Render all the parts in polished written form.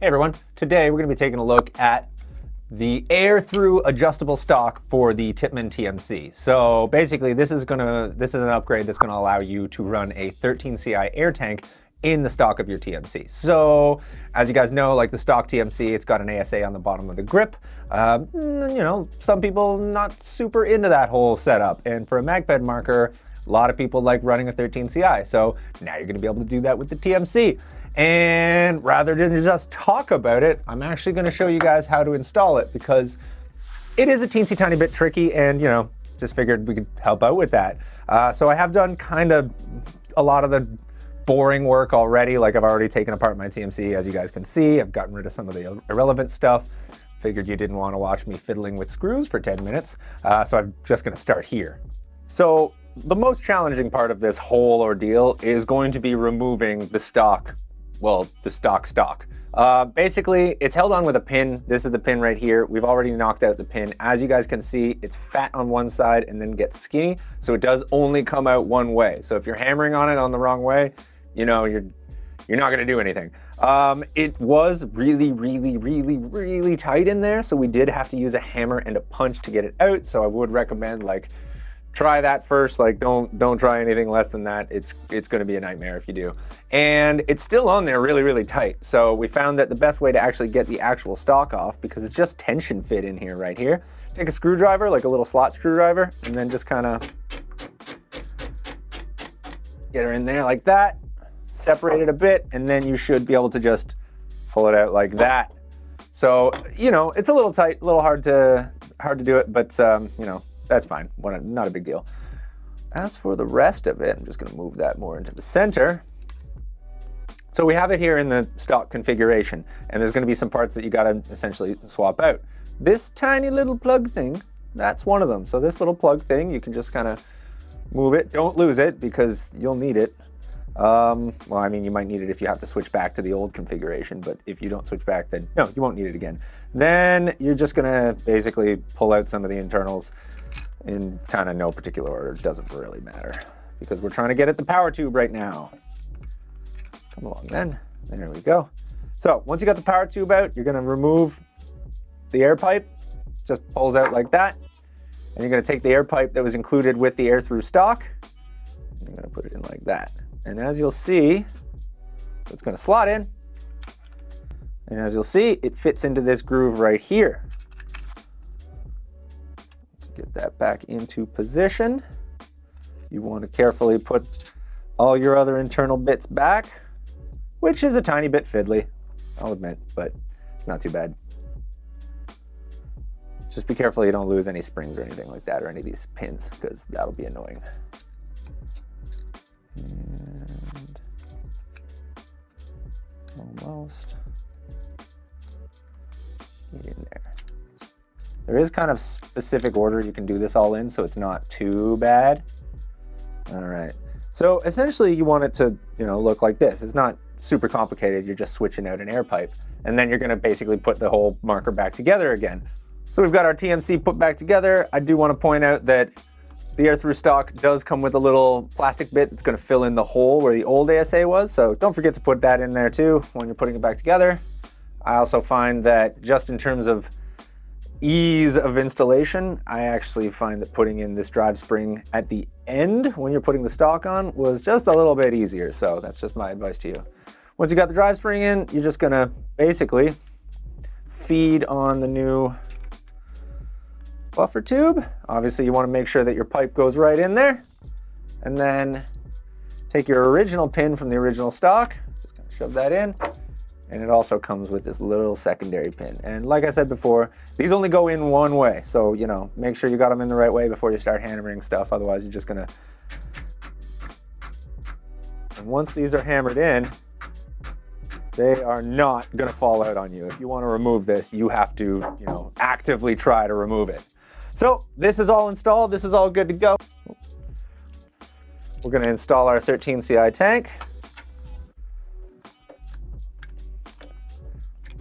Hey everyone, today we're going to be taking a look at the air-through adjustable stock for the Tippmann TMC. So basically this is an upgrade that's going to allow you to run a 13CI air tank in the stock of your TMC. So as you guys know, like the stock TMC, it's got an ASA on the bottom of the grip. You know, some people not super into that whole setup. And for a MagFed marker, a lot of people like running a 13CI. So now you're going to be able to do that with the TMC. And rather than just talk about it, I'm actually going to show you guys how to install it because it is a teensy tiny bit tricky, and you know, just figured we could help out with that. So I have done kind of a lot of the boring work already. Like I've already taken apart my TMC, as you guys can see. I've gotten rid of some of the irrelevant stuff. Figured you didn't want to watch me fiddling with screws for 10 minutes. So I'm just going to start here. So the most challenging part of this whole ordeal is going to be removing the stock. Well, the stock. Basically, it's held on with a pin. This is the pin right here. We've already knocked out the pin. As you guys can see, it's fat on one side and then gets skinny. So it does only come out one way. So if you're hammering on it on the wrong way, you know, you're not gonna do anything. It was really tight in there. So we did have to use a hammer and a punch to get it out. So I would recommend like, try that first. Like don't try anything less than that. It's going to be a nightmare if you do. And it's still on there really tight. So we found that the best way to actually get the actual stock off, because it's just tension fit in here right here, take a screwdriver, like a little slot screwdriver, and then just kind of get her in there like that, separate it a bit, and then you should be able to just pull it out like that. So, you know, it's a little tight, a little hard to do it, but you know, that's fine, not a big deal. As for the rest of it, I'm just gonna move that more into the center. So we have it here in the stock configuration, and there's gonna be some parts that you gotta essentially swap out. This tiny little plug thing, that's one of them. So this little plug thing, you can just kind of move it. Don't lose it because you'll need it. Well, I mean, you might need it if you have to switch back to the old configuration, but if you don't switch back, then no, you won't need it again. Then you're just gonna basically pull out some of the internals in kind of no particular order. It doesn't really matter because we're trying to get at the power tube right now. Come along then. There we go. So once you got the power tube out, you're going to remove the air pipe. Just pulls out like that. And you're going to take the air pipe that was included with the air through stock. And you're going to put it in like that. And as you'll see, so it's going to slot in. And as you'll see, it fits into this groove right here. Get that back into position. You want to carefully put all your other internal bits back, which is a tiny bit fiddly, I'll admit, but it's not too bad. Just be careful you don't lose any springs or anything like that, or any of these pins, because that'll be annoying. And almost get in there. There is kind of specific order you can do this all in, so it's not too bad. All right. So essentially you want it to, you know, look like this. It's not super complicated. You're just switching out an air pipe, and then you're going to basically put the whole marker back together again. So we've got our TMC put back together. I do want to point out that the air through stock does come with a little plastic bit that's going to fill in the hole where the old ASA was. So don't forget to put that in there too when you're putting it back together. I also find that just in terms of ease of installation, I actually find that putting in this drive spring at the end when you're putting the stock on was just a little bit easier. So that's just my advice to you. Once you got the drive spring in, you're just gonna basically feed on the new buffer tube. Obviously you want to make sure that your pipe goes right in there, and then take your original pin from the original stock, just gonna shove that in. And it also comes with this little secondary pin. And like I said before, these only go in one way. So, you know, make sure you got them in the right way before you start hammering stuff. Otherwise, you're just gonna... And once these are hammered in, they are not gonna fall out on you. If you wanna remove this, you have to, you know, actively try to remove it. So this is all installed. This is all good to go. We're gonna install our 13CI tank.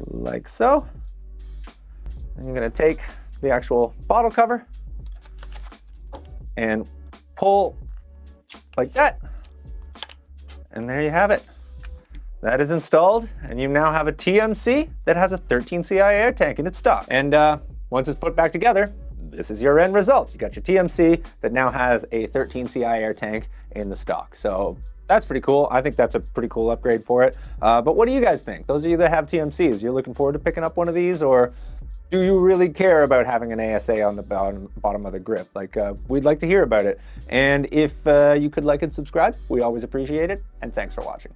Like so. And you're going to take the actual bottle cover and pull like that. And there you have it. that is installed, and you now have a TMC that has a 13 CI air tank in its stock. And once it's put back together, this is your end result. You got your TMC that now has a 13 CI air tank in the stock. So that's pretty cool. I think that's a pretty cool upgrade for it. But what do you guys think? Those of you that have TMCs, you're looking forward to picking up one of these, or do you really care about having an ASA on the bottom of the grip? Like, we'd like to hear about it. And if you could like and subscribe, we always appreciate it. And thanks for watching.